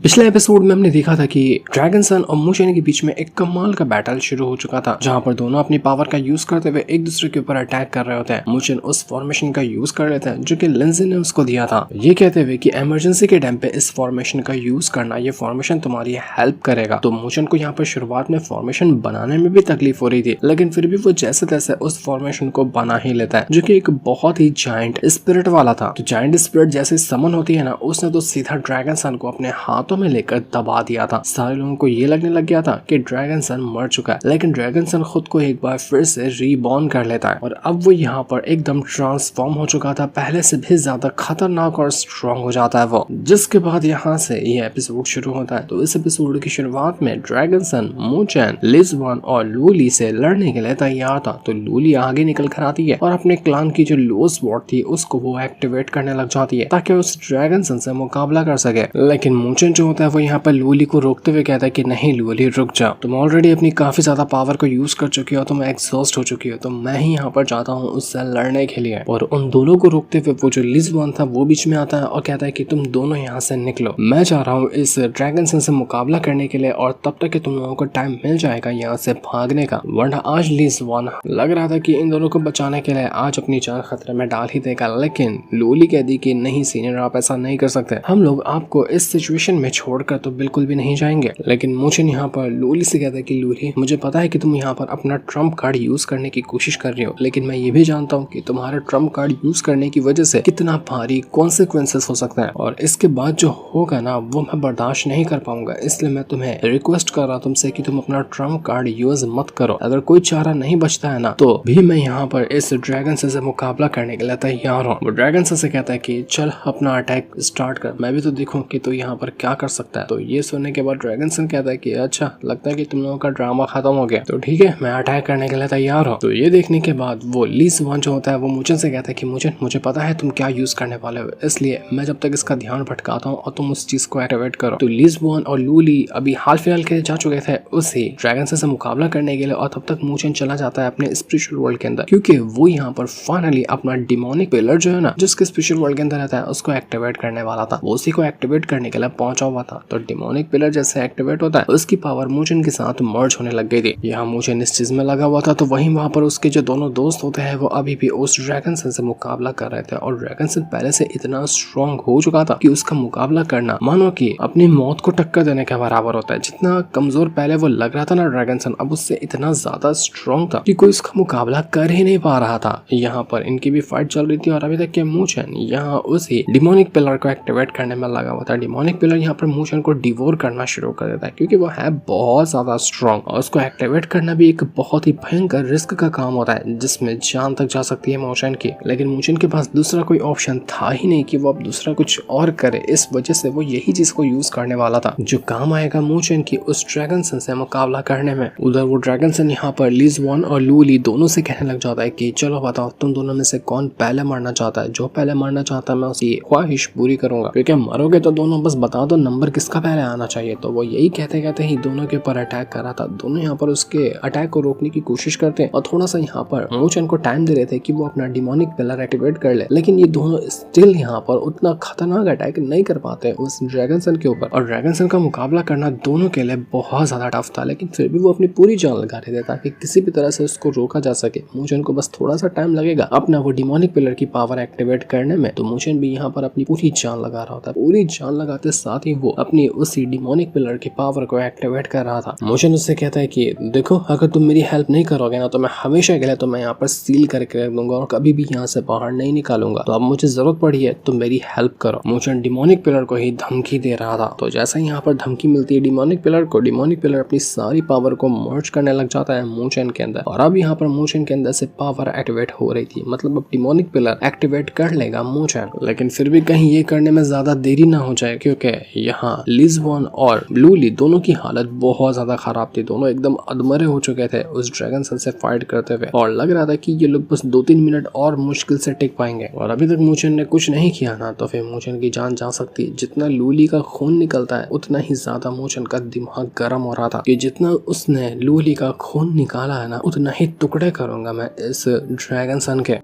पिछले एपिसोड में हमने देखा था कि ड्रैगन सन और मुचेन के बीच में एक कमाल का बैटल शुरू हो चुका था, जहां पर दोनों अपनी पावर का यूज करते हुए एक दूसरे के ऊपर अटैक कर रहे होते हैं। मुचेन उस फॉर्मेशन का यूज कर लेते हैं जो कि लिंजी ने उसको दिया था, ये कहते हुए कि इमरजेंसी के टाइम पे इस फॉर्मेशन का यूज करना, ये फॉर्मेशन तुम्हारी हेल्प करेगा। तो मुचेन को यहाँ पर शुरुआत में फॉर्मेशन बनाने में भी तकलीफ हो रही थी, लेकिन फिर भी वो जैसे तैसे उस फॉर्मेशन को बना ही लेता है, जो की एक बहुत ही जायंट स्पिरिट वाला था। तो जायंट स्पिरिट जैसे समन होती है ना, उसने तो सीधा ड्रैगन सन को अपने हाथों में लेकर दबा दिया था। सारे लोगों को ये लगने लग गया था कि ड्रैगन सन मर चुका है, लेकिन ड्रैगन सन खुद को एक बार फिर से रीबॉर्न कर लेता है और अब वो यहाँ पर एकदम ट्रांसफॉर्म हो चुका था, पहले से भी ज्यादा खतरनाक और स्ट्रॉन्ग हो जाता है वो। जिसके बाद यहाँ से ये एपिसोड शुरू होता है। तो इस एपिसोड की शुरुआत में ड्रैगन सन मुचेन, लिज़वन और लूली से लड़ने के लिए तैयार था। तो लूली आगे निकल कर आती है और अपने क्लान की जो लो स्वॉर्ड थी उसको वो एक्टिवेट करने लग जाती है ताकि उस ड्रैगन सन से मुकाबला कर सके। लेकिन मुचेन जो होता है वो यहाँ पर लूली को रोकते हुए कहता है कि नहीं लूली, रुक जाओ, तुम ऑलरेडी अपनी काफी ज्यादा पावर को यूज कर चुकी हो, तुम एग्जॉस्ट हो चुकी हो, तो मैं ही यहाँ पर चाहता हूँ उससे लड़ने के लिए। और उन दोनों को रोकते हुए वो जो लिज़वन था वो बीच में आता है और कहता है कि तुम दोनों यहाँ से निकलो, मैं चाह रहा हूँ इस ड्रैगन सन से मुकाबला करने के लिए, और तब तक तुम लोगों को टाइम मिल जाएगा यहाँ से भागने का, वरना आज लिज़वन लग रहा था कि इन दोनों को बचाने के लिए आज अपनी जान खतरे में डाल ही देगा। लेकिन लूली कह दी कि नहीं सीनियर, आप ऐसा नहीं कर सकते, हम लोग आपको इस सिचुएशन में छोड़कर तो बिल्कुल भी नहीं जाएंगे। लेकिन मुझे यहाँ पर लूली से कहता है कि लूली, मुझे पता है कि तुम यहाँ पर अपना ट्रम्प कार्ड यूज करने की कोशिश कर रही हो, लेकिन मैं ये भी जानता हूँ कि तुम्हारे ट्रम्प कार्ड यूज करने की वजह से कितना भारी कॉन्सिक्वेंसेस हो सकता है, और इसके बाद जो होगा ना वो मैं बर्दाश्त नहीं कर पाऊंगा। इसलिए मैं तुम्हें रिक्वेस्ट कर रहा हूँ तुमसे कि तुम अपना ट्रम्प कार्ड यूज मत करो। अगर कोई चारा नहीं बचता है ना तो भी मैं यहाँ पर इस ड्रैगन से मुकाबला करने के लिए तैयार हूँ। वो ड्रैगन से कहता है कि चल अपना अटैक स्टार्ट कर, मैं भी तो देखूं कि तू यहाँ पर क्या कर सकता है। तो ये सुनने के बाद ड्रैगन सन कहता है कि अच्छा, लगता है कि तुम लोगों का ड्रामा खत्म हो गया, तो ठीक है, मैं अटैक करने के लिए तैयार हूँ। तो ये देखने के बाद वो लिज़वन जो होता है वो मुचेन से कहता है कि मुझे पता है तुम क्या यूज करने वाले हो, इसलिए मैं जब तक इसका ध्यान भटकाता हूँ और तुम उस चीज को एक्टिवेट करो। तो लिज़वन और लूली अभी हाल फिलहाल के जा चुके थे उसी ड्रैगन से मुकाबला करने के लिए, और तब तक मुचेन चला जाता है अपने स्पिरिचुअल वर्ल्ड के अंदर, क्योंकि वो यहाँ पर फाइनली अपना डिमोनिक पिलर जो है ना, जिसके स्पिरिचुअल वर्ल्ड के अंदर रहता है, उसको एक्टिवेट करने वाला था। वो उसी को एक्टिवेट करने के लिए पहुंचा हुआ था। तो डिमोनिक पिलर जैसे एक्टिवेट होता है उसकी पावर मुचेन के साथ मर्ज होने लग गई थी। यहाँ मुचेन इस चीज में लगा हुआ था, तो वहीं वहां पर उसके जो दोनों दोस्त होते हैं वो अभी भी उस ड्रैगन सन से मुकाबला कर रहे थे, और ड्रैगन सन पहले से इतना स्ट्रॉन्ग हो चुका था कि उसका मुकाबला करना मानो कि अपनी मौत को टक्कर देने के बराबर होता है। जितना कमजोर पहले वो लग रहा था ना ड्रैगन सन, अब उससे इतना ज्यादा स्ट्रॉन्ग था कि कोई उसका मुकाबला कर ही नहीं पा रहा था। यहाँ पर इनकी भी फाइट चल रही थी और अभी तक के मुचेन यहाँ उसी डिमोनिक पिलर को एक्टिवेट करने में लगा हुआ था। डिमोनिक पिलर यहाँ पर मुचेन को डिवोर करना शुरू कर देता है, क्योंकि वो है बहुत ज्यादा स्ट्रॉन्ग, और उसको एक्टिवेट करना भी एक बहुत ही भयंकर रिस्क का काम होता है, जिसमें जान तक जा सकती है मुचेन की। लेकिन मुचेन के पास दूसरा कोई ऑप्शन था ही नहीं कि वो अब दूसरा कुछ और करे, इस वजह से वो यही चीज को यूज करने वाला था जो काम आएगा मुचेन की उस ड्रैगन सन से मुकाबला करने में। उधर वो ड्रैगन सन यहाँ पर लिज़वन और लूली दोनों से कहने लग जाता है कि चलो बताओ तुम दोनों में से कौन पहले मरना चाहता है, जो पहले मरना चाहता है मैं उसकी ख्वाहिश पूरी करूंगा, क्योंकि मरोगे तो दोनों, बस बता दो नंबर किसका पहले आना चाहिए। तो वो यही कहते कहते ही दोनों के ऊपर अटैक कर रहा था। दोनों यहाँ पर उसके अटैक को रोकने की कोशिश करते हैं और थोड़ा सा यहाँ पर मुचेन को टाइम दे रहे थे कि वो अपना डिमोनिक पिलर एक्टिवेट कर ले, लेकिन ये दोनों स्टिल यहाँ पर उतना खतरनाक अटैक नहीं कर पाते उस ड्रैगन सन के ऊपर। और ड्रैगन सन का मुकाबला करना दोनों के लिए बहुत ज्यादा टफ था, लेकिन फिर भी वो अपनी पूरी जान लगा रहे थे ताकि किसी भी तरह से उसको रोका जा सके। मुचेन को बस थोड़ा सा टाइम लगेगा अपना वो डिमोनिक पिलर की पावर एक्टिवेट करने में, तो मुचेन भी यहाँ पर अपनी पूरी जान लगा रहा था। पूरी जान लगाते साथ ही वो अपनी उसी डिमोनिक पिलर की पावर को एक्टिवेट कर रहा था। मुचेन उससे कहता है कि देखो, अगर तुम मेरी हेल्प नहीं करोगे ना तो मैं हमेशा के लिए तुम्हें यहाँ पर सील करके रख दूंगा और कभी भी यहाँ से बाहर नहीं निकालूंगा। तो अब मुझे जरूरत पड़ी है तुम मेरी हेल्प करो। मुचेन डिमोनिक पिलर को ही धमकी दे रहा था। तो जैसा ही यहाँ पर धमकी मिलती है डिमोनिक पिलर को, डिमोनिक पिलर अपनी सारी पावर को मर्ज करने लग जाता है मुचेन के अंदर, और अब यहाँ पर मुचेन के अंदर से पावर एक्टिवेट हो रही थी। मतलब अब डिमोनिक पिलर एक्टिवेट कर लेगा मुचेन, लेकिन फिर भी कहीं ये करने में ज्यादा देरी ना हो जाए, क्योंकि यहाँ लिज़वन और लूली दोनों की हालत बहुत ज्यादा खराब थी। दोनों एकदम अधमरे हो चुके थे उस ड्रैगन सन से फाइट करते हुए, और लग रहा था कि ये लोग बस 2-3 मिनट और मुश्किल से टिक पाएंगे। और अभी तक मुचेन ने कुछ नहीं किया ना तो फिर मुचेन की जान जा सकती। जितना लूली का खून निकलता है उतना ही ज्यादा मुचेन का दिमाग गर्म हो रहा था कि जितना उसने लूली का खून निकाला है ना उतना ही टुकड़े करूंगा मैं इस ड्रैगन सन के।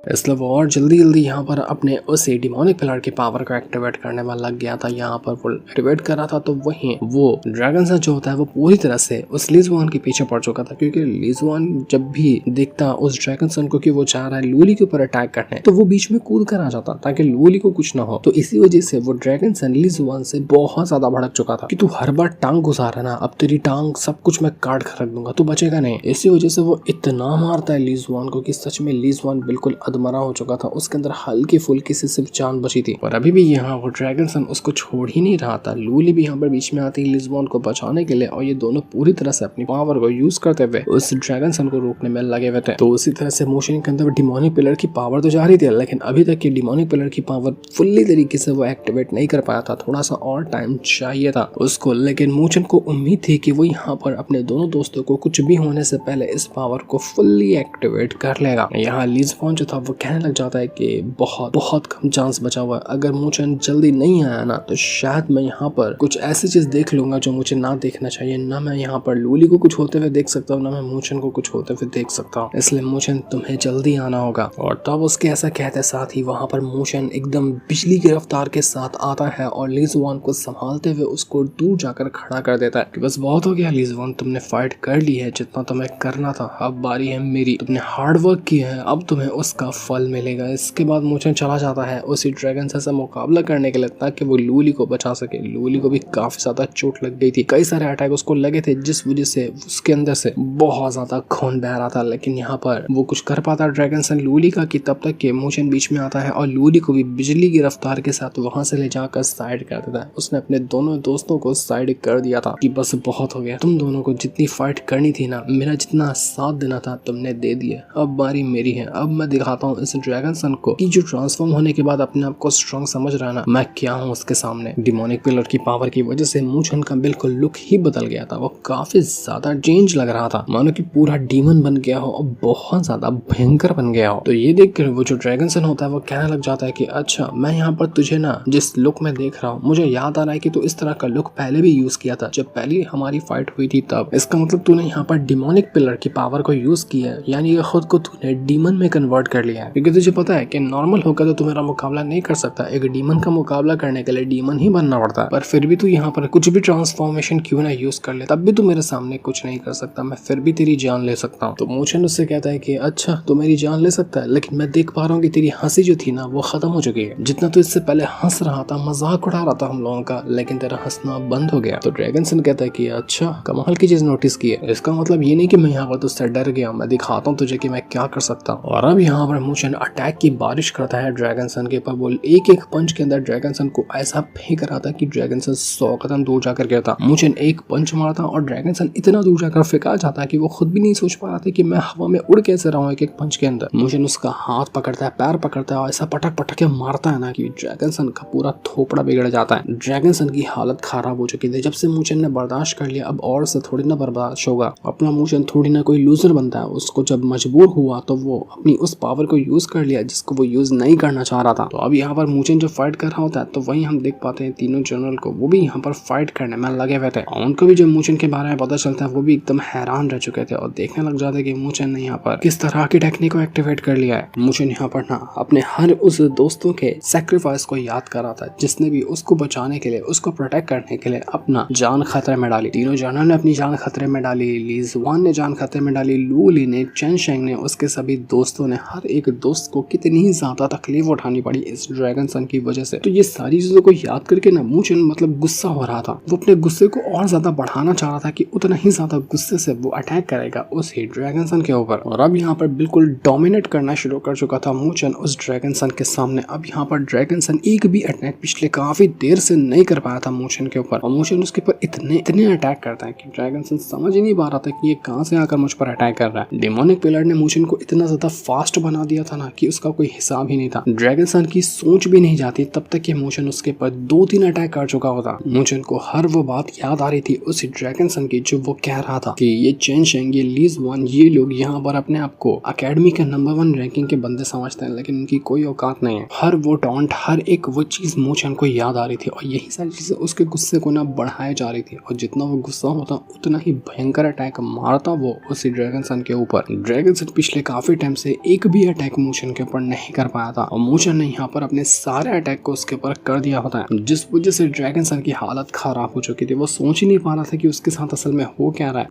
इसलिए वो और जल्दी जल्दी यहाँ पर अपने उस डिमोनिक पिलर की पावर को एक्टिवेट करने में लग गया था। यहाँ पर वो एक्टिवेट कर रहा था तो वहीं वो ड्रैगन सन जो होता है वो पूरी तरह से उस लिजुआन के पीछे पड़ चुका था, क्योंकि लिजुआन जब भी देखता उस ड्रैगन सन को कि वो चाह रहा है लूली के ऊपर अटैक करने, तो वो बीच में कूद कर आ जाता ताकि लूली को कुछ ना हो। तो इसी वजह से वो ड्रैगन सन लिजुआन से बहुत ज्यादा भड़क चुका था कि तू हर बार टांग घुसा रहा ना, अब तेरी टांग सब कुछ मैं काट कर रख दूंगा, तू बचेगा नहीं। इसी वजह से वो इतना मारता है लिजुआन को कि सच में लिजुआन बिल्कुल अधमरा हो चुका था। उसके अंदर हल्की फुल्की से सिर्फ जान बची थी और अभी भी यहाँ वो ड्रैगन सन उसको छोड़ ही नहीं रहा था। लूली भी यहाँ पर बीच में आती है लिजुआन को बचाने के लिए और ये दोनों पूरी तरह से अपनी पावर को यूज करते हुए उस ड्रैगन सन को रोकने में लगे हुए थे। तो उसी तरह से मोशन के अंदर डिमोनिक पिलर की पावर तो जा रही थी, लेकिन अभी तक ये डिमोनिक पिलर की पावर फुल्ली तरीके से वो एक्टिवेट नहीं कर पाया था। थोड़ा सा और टाइम चाहिए था उसको, लेकिन मोशन को उम्मीद थी कि वो यहाँ पर अपने दोनों दोस्तों को कुछ भी होने से पहले इस पावर को फुल्ली एक्टिवेट कर लेगा। यहाँ लिजुआन जो था वो कहने लग जाता है कि बहुत बहुत कम चांस बचा हुआ है, अगर मोशन जल्दी नहीं आया ना तो शायद मैं यहाँ पर कुछ ऐसी चीज देख लूंगा जो मुझे ना देखना चाहिए। ना मैं यहाँ पर लूली को कुछ होते हुए देख सकता हूँ, ना मैं मोशन को कुछ होते हुए देख सकता हूँ, इसलिए मोशन तुम्हें जल्दी आना होगा। और तब उसके ऐसा कहते साथ ही वहाँ पर मोशन एकदम बिजली की रफ्तार के साथ आता है और लिजुआन को संभालते हुए उसको दूर जाकर खड़ा कर देता है कि बस बहुत हो गया लिजुआन, तुमने फाइट कर ली है जितना तुम्हें करना था, अब बारी है मेरी। तुमने हार्ड वर्क किया है, अब तुम्हें उसका फल मिलेगा। इसके बाद मोशन चला जाता है उसी ड्रैगन से मुकाबला करने के लिए ताकि वो लूली को बचा सके। लूली को भी काफी ज्यादा चोट लग गई थी, कई सारे अटैक उसको लगे थे जिस वजह से उसके अंदर से बहुत ज्यादा खून बह रहा था, लेकिन यहाँ पर वो कुछ कर पाता ड्रैगन सन लूली का कि तब तक के मोशन बीच में आता है और लूली को भी बिजली की रफ्तार के साथ वहां से ले जाकर साइड कर देता है। उसने अपने दोनों दोस्तों को साइड कर दिया था कि बस बहुत हो गया, तुम दोनों को जितनी फाइट करनी थी ना, मेरा जितना साथ देना था तुमने दे दिया, अब बारी मेरी है। अब मैं दिखाता हूँ इस ड्रैगन सन को कि जो ट्रांसफॉर्म होने के बाद अपने आप को स्ट्रॉन्ग समझ रहा है ना, मैं क्या हूँ उसके सामने। डिमोनिक पिलर की पावर की वजह से मोशन का बिल्कुल लुक ही बदल गया था, वो काफी ज्यादा चेंज लग रहा था, मानो कि पूरा डीमन बन गया हो और बहुत ज्यादा भयंकर बन गया हो। तो ये देखकर वो जो ड्रैगन सन होता है वो कहने लग जाता है कि अच्छा, मैं यहाँ पर तुझे ना जिस लुक में देख रहा हूँ मुझे याद आ रहा है कि तू इस तरह का लुक पहले भी यूज किया था जब पहली हमारी फाइट हुई थी तब। इसका मतलब तूने यहाँ पर डिमोनिक पिलर की पावर को यूज किया है, यानी खुद को तूने डीमन में कन्वर्ट कर लिया है, क्योंकि तुझे पता है कि नॉर्मल होकर तो तू मेरा मुकाबला नहीं कर सकता, एक डीमन का मुकाबला करने के लिए डीमन ही बनना पड़ता है। पर फिर भी तू यहाँ पर कुछ भी ट्रांसफॉर्मेशन क्यों ना यूज कर ले, तब भी तू मेरे सामने कुछ नहीं कर सकता, मैं फिर भी तेरी जान ले सकता हूँ। तो मोशन उससे कहता है कि अच्छा, तू मेरी जान ले सकता है, लेकिन मैं देख पा रहा हूँ कि तेरी हंसी जो थी ना वो खत्म हो चुकी है। जितना तू इससे पहले हंस रहा था, मजाक उड़ा रहा था हम लोगों का, लेकिन तेरा हंसना बंद हो गया। तो ड्रैगन सन कहता है कि अच्छा, कमाल की चीज नोटिस की है, इसका मतलब ये नहीं कि मैं यहाँ पर तुझसे डर गया, मैं दिखाता हूँ तुझे कि मैं क्या कर सकता हूँ। और अब यहाँ पर मोशन अटैक की बारिश करता है ड्रैगन सन के ऊपर। बोल एक एक पंच के अंदर ड्रैगन सन को ऐसा फेंक रहा था कि ड्रैगन सन 100 कदम दूर जाकर गिरता। मोशन एक पंच मारता और ड्रैगन सन इतना दूर जाकर फेंका जाता कि वो खुद भी नहीं सोच पा रहा था कि मैं हवा में उड़ कैसे रहा हूँ एक एक पंच के अंदर। मोशन उसका हाथ पकड़ता है, पैर पकड़ता है और ऐसा पटक पटक के मारता है ना कि ड्रैगन सन का पूरा थोपड़ा बिगड़ जाता है। ड्रैगन सन की हालत खराब हो चुकी थी। जब से मोशन ने बर्दाश्त कर लिया, अब और से थोड़ी ना बर्दाश्त होगा। अपना मोशन थोड़ी ना कोई लूजर बनता है, उसको जब मजबूर हुआ तो वो अपनी उस पावर को यूज कर लिया जिसको वो यूज नहीं करना चाह रहा था। तो अब यहाँ पर मोशन जब फाइट कर रहा होता है तो वहीं हम देख पाते हैं तीनों जनरल को, वो भी यहाँ पर फाइट करने में लगे हुए थे। उनको भी जब मोशन के बारे में पता चलता है वो भी एकदम हैरान रह चुके थे और देखने लग जाते कि मोशन ने यहाँ पर किस तरह की टेक्निक को एक्टिवेट कर लिया है। मोशन यहाँ पर ना अपने हर उस दोस्तों के सैक्रिफाइस को याद कर रहा था जिसने भी उसको बचाने के लिए, उसको प्रोटेक्ट करने के लिए अपना जान खतरे में डाली। तीनों जनरल ने अपनी जान खतरे में डाली, लिजुआन ने जान खतरे में डाली, लूली ने, चेन शेंग ने, उसके सभी दोस्तों ने, हर एक दोस्त को कितनी ज्यादा तकलीफ उठानी पड़ी इस ड्रैगन सन की वजह से। तो ये सारी चीजों को याद करके ना मोशन मतलब गुस्सा हो रहा था। वो अपने गुस्से को और ज्यादा बढ़ाना चाह रहा था कि उतना ही ज्यादा गुस्से से वो अटैक करेगा उस ही ड्रैगन सन के ऊपर। और अब यहाँ पर बिल्कुल डोमिनेट करना शुरू कर चुका था मोशन उस ड्रैगन सन के सामने। अब यहाँ पर ड्रैगन सन एक भी अटैक पिछले काफी देर से नहीं कर पाया था मोशन के ऊपर, और मोशन उसके ऊपर इतने अटैक करता है कि ड्रैगन सन समझ ही नहीं पा रहा था कि ये कहां से आकर मुझ पर अटैक कर रहा है। डेमोनिक पिलर ने मोशन को इतना ज्यादा फास्ट बना दिया था ना कि उसका कोई हिसाब ही नहीं था। ड्रैगन सन की सोच भी नहीं जाती तब तक कि मोशन उसके पर 2-3 अटैक कर चुका होता। मोशन को हर वो बात याद आ रही थी उस ड्रैगन सन की जो वो कह रहा था कि ये चेन शेंग, ये लिजुआन, ये लोग यहाँ पर अपने आप को अकेडमी के नंबर 1 रैंकिंग के बंदे समझते हैं, लेकिन उनकी कोई औकात नहीं है। हर वो टॉन्ट, हर एक वो चीज मोशन को याद आ रही थी और यही सारी चीजें उसके गुस्से को ना बढ़ाई जा रही थी। और जितना वो गुस्सा होता उतना ही भयंकर अटैक मारता वो उसी ड्रैगन सन के ऊपर। ड्रैगन सन पिछले काफी टाइम से एक भी अटैक मूशन के ऊपर नहीं कर पाया था और मूशन ने यहाँ पर अपने सारे अटैक को उसके ऊपर कर दिया होता है, जिस वजह से ड्रैगन सन की हालत खराब हो चुकी थी। वो सोच ही नहीं पा रहा था कि उसके साथ असल में हो क्या रहा है।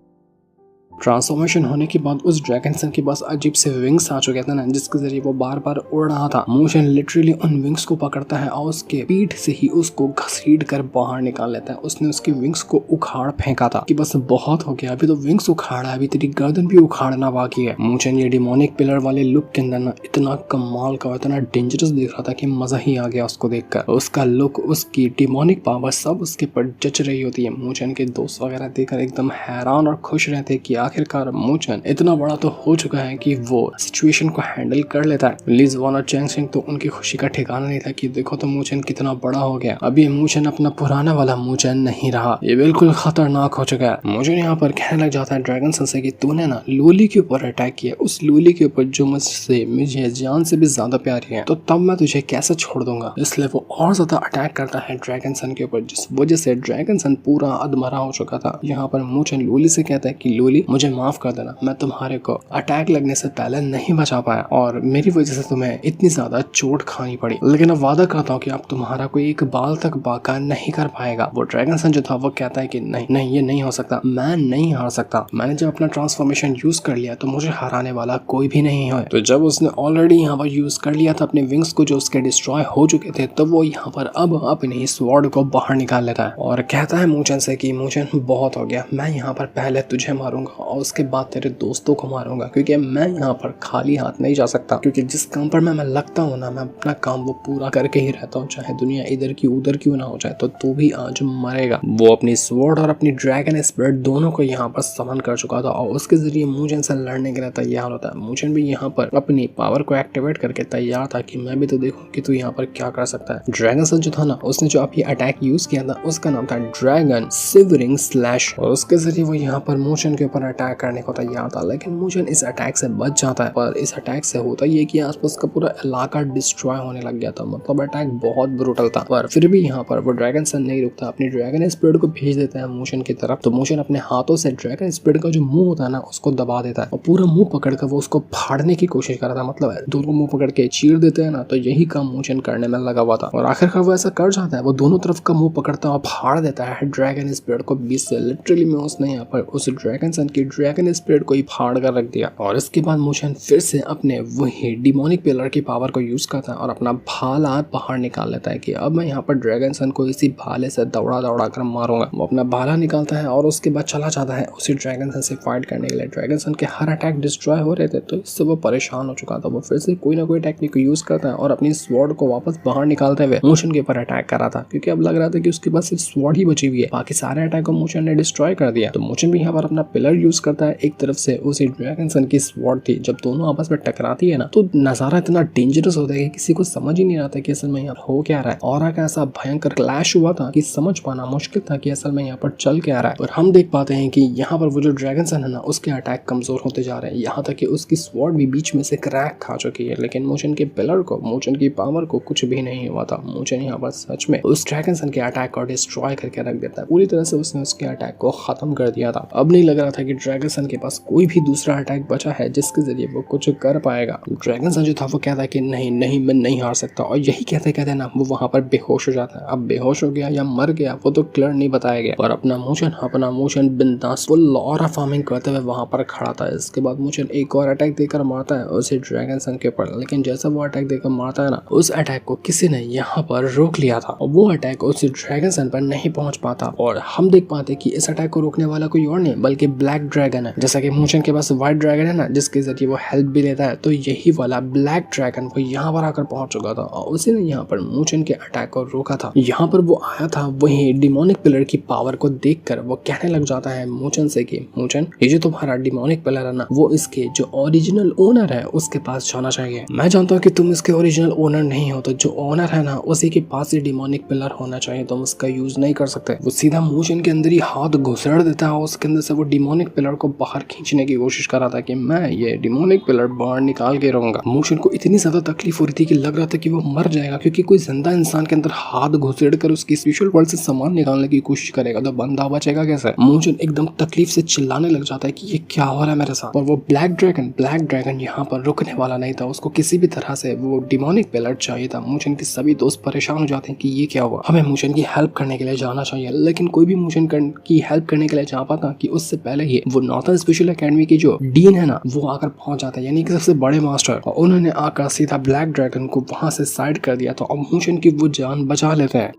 ट्रांसफॉर्मेशन होने के बाद उस ड्रैगन सन के पास अजीब से विंग्स आ चुके थे ना, जिसके जरिए वो बार बार उड़ रहा था। मूशन लिटरली उन विंग्स को पकड़ता है और उसके पीठ से ही उसको घसीट कर बाहर निकाल लेता है। उसने उसकी विंग्स को उखाड़ फेंका था कि बस बहुत हो गया, अभी तो विंग्स उखाड़ा है, अभी तेरी गर्दन भी उखाड़ना बाकी है। मूशन ये डिमोनिक पिलर वाले लुक के अंदर ना इतना कमाल का, इतना डेंजरस दिख रहा था कि मजा ही आ गया उसको देखकर। उसका लुक, उसकी डिमोनिक पावर सब उसके पर जच रही होती है। मूशन के दोस्त वगैरह देखकर एकदम हैरान और खुश रहते कि आखिरकार मूशन इतना बड़ा तो हो चुका है कि वो सिचुएशन को हैंडल कर लेता है। लिज वॉन और चैंग सिंग तो उनकी खुशी का ठिकाना नहीं था कि देखो तो मूशन कितना बड़ा हो गया। अभी मूशन अपना पुराना वाला मूशन नहीं रहा, ये बिल्कुल खतरनाक हो चुका है। मूशन यहाँ पर कहने लग जाता है ड्रैगन सन से कि तूने ना लोली के ऊपर अटैक किया, उस लोली के ऊपर जो मुझे जान से भी ज्यादा प्यारी है, तो तब मैं तुझे कैसे छोड़ दूंगा। इसलिए वो और ज्यादा अटैक करता है ड्रैगन सन के ऊपर, जिस वजह से ड्रैगन सन पूरा अधमरा हो चुका था। यहाँ पर मूशन लोली से कहता है कि लोली मुझे माफ कर देना, मैं तुम्हारे को अटैक लगने से पहले नहीं बचा पाया और मेरी वजह से तुम्हें इतनी ज्यादा चोट खानी पड़ी, लेकिन अब वादा करता हूँ कि अब तुम्हारा कोई एक बाल तक बाका नहीं कर पाएगा। वो ड्रैगन सन जो था वो कहता है कि नहीं नहीं, ये नहीं हो सकता, मैं नहीं हार सकता। मैंने जब अपना ट्रांसफॉर्मेशन यूज कर लिया तो मुझे हराने वाला कोई भी नहीं है। तो जब उसने ऑलरेडी यहाँ पर यूज कर लिया था अपने विंग्स को जो उसके डिस्ट्रॉय हो चुके थे, तो वो यहाँ पर अब अपनी स्वॉर्ड को बाहर निकाल लेता है और कहता है मूशन से कि मूशन बहुत हो गया, मैं यहाँ पर पहले तुझे मारूंगा और उसके बाद तेरे दोस्तों को मारूंगा, क्योंकि मैं यहाँ पर खाली हाथ नहीं जा सकता। क्योंकि जिस काम पर मैं लगता हूँ ना, मैं अपना काम वो पूरा करके ही रहता हूँ, चाहे दुनिया इधर की उधर क्यों ना हो जाए। तो तू भी आज मरेगा। वो अपनी स्वॉर्ड और अपनी ड्रैगन स्पिरिट दोनों को यहाँ पर समन कर चुका था और उसके जरिए मूशन से लड़ने के लिए तैयार होता है। मूशन भी यहाँ पर अपनी पावर को एक्टिवेट करके तैयार था कि मैं भी तो देखूं कि तू यहाँ पर क्या कर सकता है। ड्रैगन सन जो था ना, उसने जो अभी अटैक यूज किया था उसका नाम था ड्रैगन सिवरिंग स्लैश, और उसके जरिए वो यहाँ पर मूशन के ऊपर अटैक करने को तैयार था। लेकिन मूशन इस अटैक से बच जाता है, पर इस अटैक से होता ये कि आसपास का पूरा इलाका डिस्ट्रॉय होने लग गया था। मतलब अटैक बहुत ब्रूटल था, पर फिर भी यहाँ पर वो ड्रैगन सन नहीं रुकता, अपनी ड्रैगन स्पिरिट को भेज देता है मूशन की तरफ। तो मूशन अपने हाथों से ड्रैगन स्पिरिट का जो मुंह होता है ना, उसको दबा देता है और पूरा मुंह पकड़कर वो उसको फाड़ने की कोशिश कर रहा था। मतलब दोनों मुंह पकड़ के चीर देते हैं ना, तो यही काम मूशन करने में लगा हुआ था और आखिरकार वो ऐसा कर जाता है। वो दोनों तरफ का मुंह पकड़ता है और फाड़ देता है ड्रैगन स्पिरिट को बीच से। लिटरली में उसने यहाँ पर उस ड्रैगन सन की ड्रैगन स्पिरिट को ही फाड़ कर रख दिया। और इसके बाद मूशन फिर से अपने वही डिमोनिक पिलर की पावर को यूज करता है और अपना भाला बाहर निकाल लेता है कि अब मैं यहाँ पर ड्रैगन सन को इसी भाले से दौड़ा दौड़ा कर मारूंगा। वो अपना भाला निकालता है और उसके बाद चला जाता है उसी ड्रैगन सन से फाइट करने के लिए। ड्रैगन सन के हर अटैक डिस्ट्रॉय हो रहे थे, तो इससे वो परेशान हो चुका था। वो फिर से कोई ना कोई टेक्निक यूज करता है और अपनी स्वॉर्ड को वापस बाहर निकालते हुए मूशन के ऊपर अटैक कर रहा था, क्योंकि अब लग रहा था कि उसके पास सिर्फ स्वॉर्ड ही बची हुई है, बाकी सारे अटैक को मूशन ने डिस्ट्रॉय कर दिया। तो मूशन भी यहाँ पर अपना पिलर यूज करता है, एक तरफ से उसी ड्रैगन सन की स्वॉर्ड थी। जब दोनों आपस में टकराती है ना, तो नजारा इतना डेंजरस होता है कि किसी को समझ ही नहीं आता कि असल में यहाँ हो क्या रहा है। और का ऐसा भयंकर क्लैश हुआ था कि समझ पाना मुश्किल था कि असल में यहाँ पर चल क्या रहा है। और हम देख पाते हैं कि यहाँ पर वो जो ड्रैगन सन है ना, उसके अटैक कमजोर होते जा रहे हैं, यहाँ तक कि उसकी स्वॉर्ड भी बीच में से क्रैक खा चुकी है। लेकिन मूशन के पिलर को, मूशन की पावर को कुछ भी नहीं हुआ था। मूशन यहाँ पर सच में उस ड्रैगन सन के अटैक को डिस्ट्रॉय करके रख देता है। पूरी तरह से उसने उसके अटैक को खत्म कर दिया था। अब नहीं लग रहा था कि ड्रैगन सन के पास कोई भी दूसरा अटैक बचा है जिसके जरिए वो कुछ कर पाएगा। ड्रैगन सन जो था वो कहता है कि नहीं नहीं, मैं नहीं हार सकता, और यही कहते कहते ना वो वहां पर बेहोश हो जाता है। अब बेहोश हो गया या मर गया वो तो क्लियर नहीं बताया गया। और अपना मूशन बिंदास फुल लॉरा फार्मिंग करते हुए वहां पर खड़ा था। इसके बाद मूशन एक और अटैक देकर मारता है उसे ड्रैगन सन के ऊपर। लेकिन जैसा वो अटैक देकर मारता है ना, उस अटैक को किसी ने यहाँ पर रोक लिया था और वो अटैक उस ड्रैगन सन पर नहीं पहुंच पाता। और हम देख पाते कि इस अटैक को रोकने वाला कोई और नहीं बल्कि ब्लैक ड्रैगन है। जैसा कि मूशन के पास व्हाइट ड्रैगन है ना, जिसके जरिए वो हेल्प भी लेता है, तो यही वाला ब्लैक ड्रैगन वो यहाँ पर आकर पहुंच चुका था और उसी ने यहाँ पर मूशन के अटैक को रोका था। यहाँ पर वो आया था वही डिमोनिक पिलर की पावर को देखकर वो कहने लग जाता है मूशन से कि मूशन, ये जो तुम्हारा डिमोनिक पिलर है ना, वो इसके जो ओरिजिनल ओनर है उसके पास जाना चाहिए। मैं जानता हूँ कि तुम इसके ओरिजिनल ओनर नहीं हो, तो जो ओनर है ना उसी के पास ही डिमोनिक पिलर होना चाहिए, तुम उसका यूज नहीं कर सकते। वो सीधा मूशन के अंदर ही हाथ घुसेड़ देता है, उसके अंदर से वो डिमोनिक पिलर को बाहर खींचने की कोशिश कर रहा था कि मैं ये डिमोनिक पिलर बाहर निकाल के रहूंगा। मोशन को इतनी ज्यादा तकलीफ हो रही थी कि लग रहा था कि वो मर जाएगा, क्योंकि कोई जिंदा इंसान के अंदर हाथ घुसेड़ कर उसकी स्पिरिचुअल वर्ल्ड से सामान निकालने की कोशिश करेगा तो बंदा बचेगा कैसे। मोशन एकदम तकलीफ से चिल्लाने लग जाता है कि ये क्या हो रहा है मेरे साथ। और वो ब्लैक ड्रैगन यहाँ पर रुकने वाला नहीं था, उसको किसी भी तरह से वो डिमोनिक पिलर चाहिए था। मोशन के सभी दोस्त परेशान हो जाते हैं कि ये क्या हुआ, हमें मोशन की हेल्प करने के लिए जाना चाहिए, लेकिन कोई भी मोशन की हेल्प करने के लिए जा पाता कि उससे पहले ही वो नॉर्थन स्पेशल एकेडमी की जो डीन है ना वो आकर पहुंच जाता है, यानी कि सबसे बड़े मास्टर, और उन्होंने आकर सीधा ब्लैक ड्रैगन को वहां से साइड कर दिया। तो अब मोशन की वो जान बचा लेते हैं।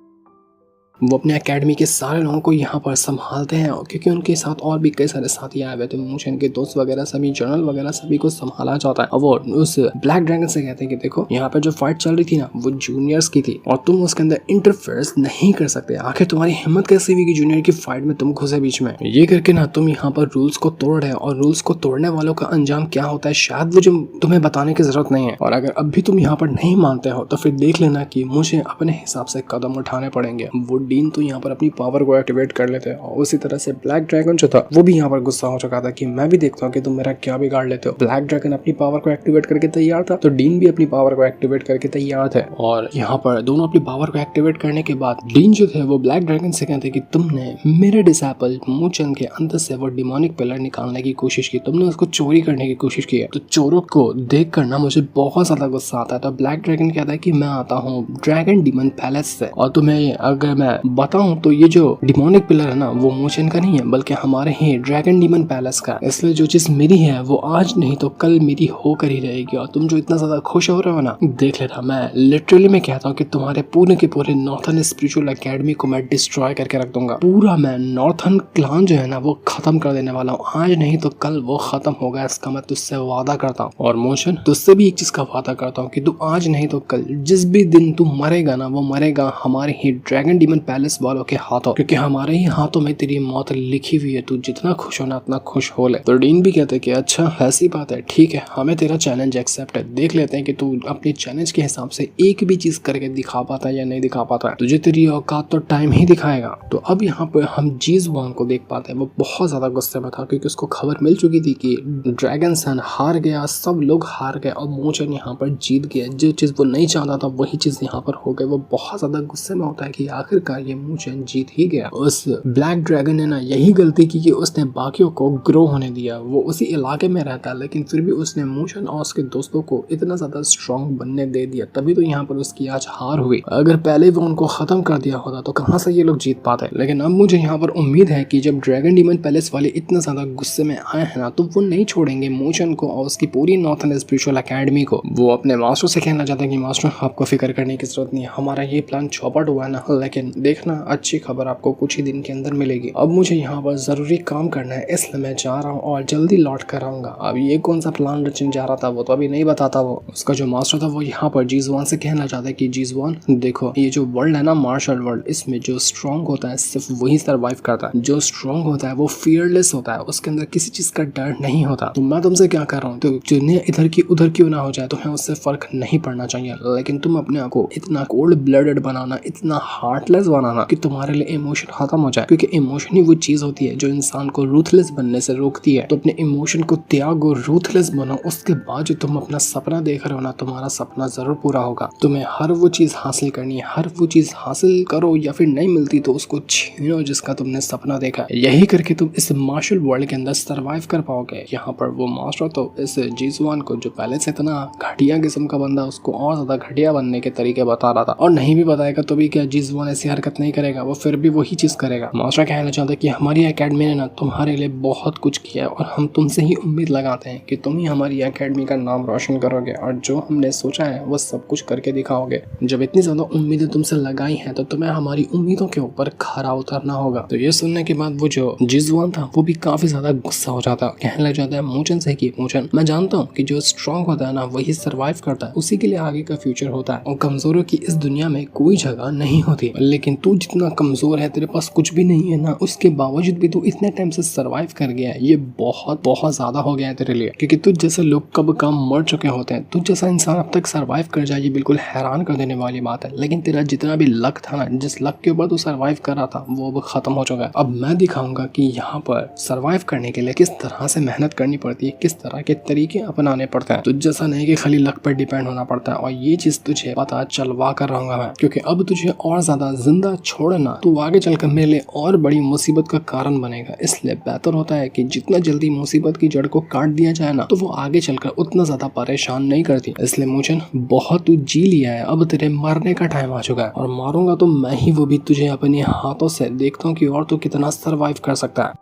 वो अपने एकेडमी के सारे लोगों को यहाँ पर संभालते हैं, क्योंकि उनके साथ और भी कई सारे साथी आए हुए थे। मोशन के दोस्त वगैरह सभी, जनरल वगैरह सभी को संभाला जाता है। और वो उस ब्लैक ड्रैगन से कहते हैं कि देखो यहाँ पे जो फाइट चल रही थी ना वो जूनियर्स की थी और तुम उसके अंदर इंटरफेयर नहीं कर सकते। आखिर तुम्हारी हिम्मत कैसी हुई कि जूनियर की फाइट में तुम घुसे बीच में। ये करके ना तुम यहाँ पर रूल्स को तोड़ रहे हो, और रूल्स को तोड़ने वालों का अंजाम क्या होता है शायद वो जो तुम्हें बताने की जरूरत नहीं है। और अगर अब भी तुम यहाँ पर नहीं मानते हो तो फिर देख लेना कि मुझे अपने हिसाब से कदम उठाने पड़ेंगे। वो डीन तो यहाँ पर अपनी पावर को एक्टिवेट कर लेते हैं, और उसी तरह से ब्लैक ड्रैगन जो था वो भी यहाँ पर गुस्सा हो चुका था कि मैं भी देखता हूँ कि तुम मेरा क्या बिगाड़ लेते हो। ब्लैक ड्रैगन अपनी पावर को एक्टिवेट करके तैयार था, तो डीन भी अपनी पावर को एक्टिवेट करके तैयार थे। और यहाँ पर दोनों अपनी पावर को एक्टिवेट करने के बाद डीन जो थे वो ब्लैक ड्रैगन से कहते कि तुमने मेरे डिसाइपल मूचन के अंदर से वो डिमोनिक पिलर निकालने की कोशिश की, तुमने उसको चोरी करने की कोशिश की है। तो चोरों को देख कर ना मुझे बहुत ज्यादा गुस्सा आता है। तो ब्लैक ड्रैगन कहता है कि मैं आता हूँ ड्रैगन डीमन पैलेस से, और तुम्हें अगर मैं बताऊं तो ये जो डिमोनिक पिलर है ना वो मोशन का नहीं है बल्कि हमारे ही ड्रैगन डीमन पैलेस का। इसलिए जो चीज मेरी है वो आज नहीं तो कल मेरी होकर ही रहेगी। और तुम जो इतना ज्यादा खुश हो रहे हो ना, देख लेना मैं लिटरली मैं कहता हूँ कि तुम्हारे पूरे के पूरे नॉर्थन स्पिरिचुअल एकेडमी को मैं डिस्ट्रॉय करके रख दूंगा। पूरा मैं नॉर्थन क्लान जो है ना वो खत्म कर देने वाला हूँ। आज नहीं तो कल वो खत्म होगा, इसका मैं तुझसे वादा करता हूँ। और मोशन तुझसे भी एक चीज का वादा करता हूँ कि तू आज नहीं तो कल जिस भी दिन तू मरेगा ना वो मरेगा हमारे ही ड्रैगन डीमन पैलेस वालों के हाथों, क्योंकि हमारे ही हाथों में तेरी मौत लिखी हुई है। तू जितना खुश होना उतना खुश हो ले। तो डीन भी कहते कि अच्छा ऐसी बात है, ठीक है हमें तेरा चैलेंज एक्सेप्ट है। देख लेते हैं कि तू अपने चैलेंज के हिसाब से एक भी चीज करके दिखा पाता है या नहीं दिखा पाता है। तुझे तेरी औकात तो टाइम ही दिखाएगा। तो अब यहाँ पर हम जीजवान को देख पाते हैं। वो बहुत ज्यादा गुस्से में था क्योंकि उसको खबर मिल चुकी थी कि ड्रैगन सन हार गया, सब लोग हार गए और मोचन यहाँ पर जीत गया। जो चीज वो नहीं चाहता था वही चीज यहाँ पर हो गई। वो बहुत ज्यादा गुस्से में होता है कि आखिरकार ये मोचन जीत ही गया। उस ब्लैक ड्रैगन ने ना यही गलती की कि उसने बाकियों को ग्रो होने दिया। वो उसी इलाके में रहता है लेकिन फिर भी उसने मोशन और उसके दोस्तों को इतना ज्यादा स्ट्रॉन्ग बनने दे दिया, तभी तो यहाँ पर उसकी आज हार हुई। अगर पहले वो उनको खत्म कर दिया होता तो कहाँ से ये लोग जीत पाते। लेकिन अब मुझे यहाँ पर उम्मीद है कि जब ड्रैगन डीमन पैलेस वाले इतना ज्यादा गुस्से में आए हैं ना तो वो नहीं छोड़ेंगे मोशन को और उसकी पूरी नॉर्थन स्पिरिचुअल एकेडमी को। वो अपने मास्टर से कहना चाहते हैं कि मास्टर आपको फिक्र करने की जरूरत नहीं है, हमारा ये प्लान चौपट हुआ है ना, लेकिन देखना अच्छी खबर आपको कुछ ही दिन के अंदर मिलेगी। अब मुझे यहाँ पर जरूरी काम करना है इसलिए मैं जा रहा हूँ और जल्दी लौट कर आऊंगा। अब ये कौन सा प्लान रचने जा रहा था वो तो अभी नहीं बताता। वो उसका जो मास्टर था वो यहाँ पर जीजवान से कहना चाहता है कि जीजवान देखो ये जो वर्ल्ड है ना मार्शल वर्ल्ड, इसमें जो स्ट्रॉन्ग होता है सिर्फ वही सर्वाइव करता है। जो स्ट्रॉन्ग होता है वो फियरलेस होता है, उसके अंदर किसी चीज का डर नहीं होता। तो मैं तुमसे क्या कर रहा हूँ, तो जिन्हें इधर की उधर क्यों ना हो जाए तुम्हें उससे फर्क नहीं पड़ना चाहिए, लेकिन तुम अपने आप को इतना कोल्ड ब्लडेड बनाना, इतना हार्टलेस बनाना कि तुम्हारे लिए इमोशन खत्म हो जाए, क्योंकि इमोशन ही वो चीज होती है जो इंसान को रूथलेस बनने से रोकती है। तो अपने इमोशन को त्यागो, रूथलेस बनो, उसके बाद जो तुम अपना सपना देख रहे हो ना तुम्हारा सपना जरूर पूरा होगा। तुम्हें हर वो चीज हासिल करनी है, हर वो चीज हासिल करो या फिर नहीं मिलती तो उसको छीनो जिसका तुमने सपना देखा है। यही करके तुम इस मार्शल वर्ल्ड के अंदर सर्वाइव कर पाओगे। यहाँ पर वो मास्टर तो इस जीजवान को जो पहले से इतना घटिया किस्म का बंदा उसको और ज्यादा घटिया बनने के तरीके बता रहा था, और नहीं भी बताएगा तो भी क्या जीजवान ऐसी हरकत नहीं करेगा, वो फिर भी वही चीज करेगा। मास्टर कहना चाहता है कि हमारी एकेडमी ने ना तुम्हारे लिए बहुत कुछ किया है और हम तुमसे ही उम्मीद लगाते हैं कि तुम ही हमारी एकेडमी का नाम रोशन करोगे और जो हमने सोचा है वो सब कुछ करके दिखाओगे। जब इतनी ज्यादा उम्मीदें तुमसे लगाई हैं तो तुम्हें हमारी उम्मीदों के ऊपर खरा उतरना होगा। तो ये सुनने के बाद वो जो जीजवान था वो भी काफी ज्यादा गुस्सा हो जाता है, कहने लग जाता है मोचन से कि मोचन मैं जानता हूँ कि जो स्ट्रॉन्ग होता है ना वही सर्वाइव करता है, उसी के लिए आगे का फ्यूचर होता है और कमजोरों की इस दुनिया में कोई जगह नहीं होती। लेकिन लेकिन तू जितना कमजोर है, तेरे पास कुछ भी नहीं है ना, उसके बावजूद भी तू इतने टाइम से सरवाइव कर गया है, ये बहुत बहुत ज्यादा हो गया है तेरे लिए। क्योंकि तुझ जैसे लोग कब काम मर चुके होते हैं, तुझ जैसा इंसान अब तक सरवाइव कर जाए, ये बिल्कुल हैरान कर देने वाली बात है। लेकिन तेरा जितना भी लक था ना, जिस लक के ऊपर तू सरवाइव कर रहा था, वो अब खत्म हो चुका है। अब मैं दिखाऊंगा कि यहाँ पर सरवाइव करने के लिए किस तरह से मेहनत करनी पड़ती है, किस तरह के तरीके अपनाने पड़ते हैं। तुझ जैसा नहीं कि खाली लक पर डिपेंड होना पड़ता है। और ये चीज तुझे पता चलवा कर रहूंगा मैं, क्योंकि अब तुझे और ज्यादा जिंदा छोड़ना तू आगे चलकर मेरे लिए और बड़ी मुसीबत का कारण बनेगा। इसलिए बेहतर होता है कि जितना जल्दी मुसीबत की जड़ को काट दिया जाए ना, तो वो आगे चलकर उतना ज्यादा परेशान नहीं करती। इसलिए मुझे बहुत तू जी लिया है, अब तेरे मरने का टाइम आ चुका है। और मारूंगा तो मैं ही, वो भी तुझे अपने हाथों से। देखता हूँ कि और तू कितना सरवाइव कर सकता है।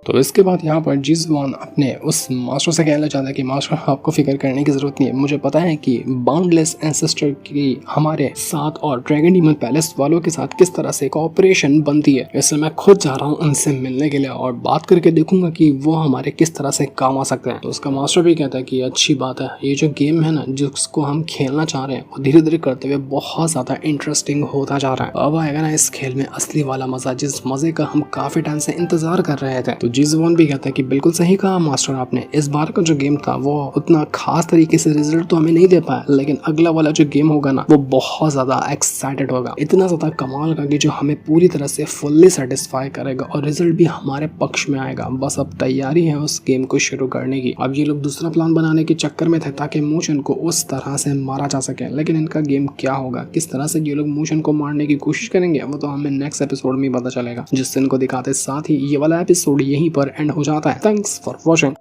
तो इसके बाद यहाँ पर जिज़वॉन अपने उस मास्टर से कहना चाहता है कि मास्टर, आपको फिक्र करने की जरूरत नहीं है, मुझे पता है कि बाउंडलेस एंसेस्टर की हमारे साथ और ड्रैगन डीमन पैलेस वालों के साथ किस तरह से कोऑपरेशन बनती है। इसलिए मैं खुद जा रहा हूँ उनसे मिलने के लिए और बात करके देखूंगा कि वो हमारे किस तरह से काम आ सकते हैं। तो उसका मास्टर भी कहता है कि अच्छी बात है, ये जो गेम है ना, जिसको हम खेलना चाह रहे हैं, वो धीरे धीरे करते हुए बहुत ज्यादा इंटरेस्टिंग होता जा रहा है। अब आएगा ना इस खेल में असली वाला मजा, जिस मजे का हम काफी टाइम से इंतजार कर रहे थे। तो जिज़वॉन भी कहता है कि बिल्कुल सही कहा मास्टर आपने, इस बार का जो गेम था वो उतना खास तरीके से रिजल्ट तो हमें नहीं दे पाया, लेकिन अगला वाला जो गेम होगा ना, वो बहुत ज्यादा एक्साइटेड होगा, इतना ज्यादा कमाल का कि जो हमें पूरी तरह से फुल्ली सेटिस्फाई करेगा और रिजल्ट भी हमारे पक्ष में आएगा। बस अब तैयारी है उस गेम को शुरू करने की। अब ये लोग दूसरा प्लान बनाने के चक्कर में थे ताकि मोशन को उस तरह से मारा जा सके, लेकिन इनका गेम क्या होगा, किस तरह से ये लोग मोशन को मारने की कोशिश करेंगे, वो तो हमें नेक्स्ट एपिसोड में पता चलेगा, जिससे इनको दिखाते। साथ ही ये वाला एपिसोड यहीं पर एंड हो जाता है। Thanks for watching.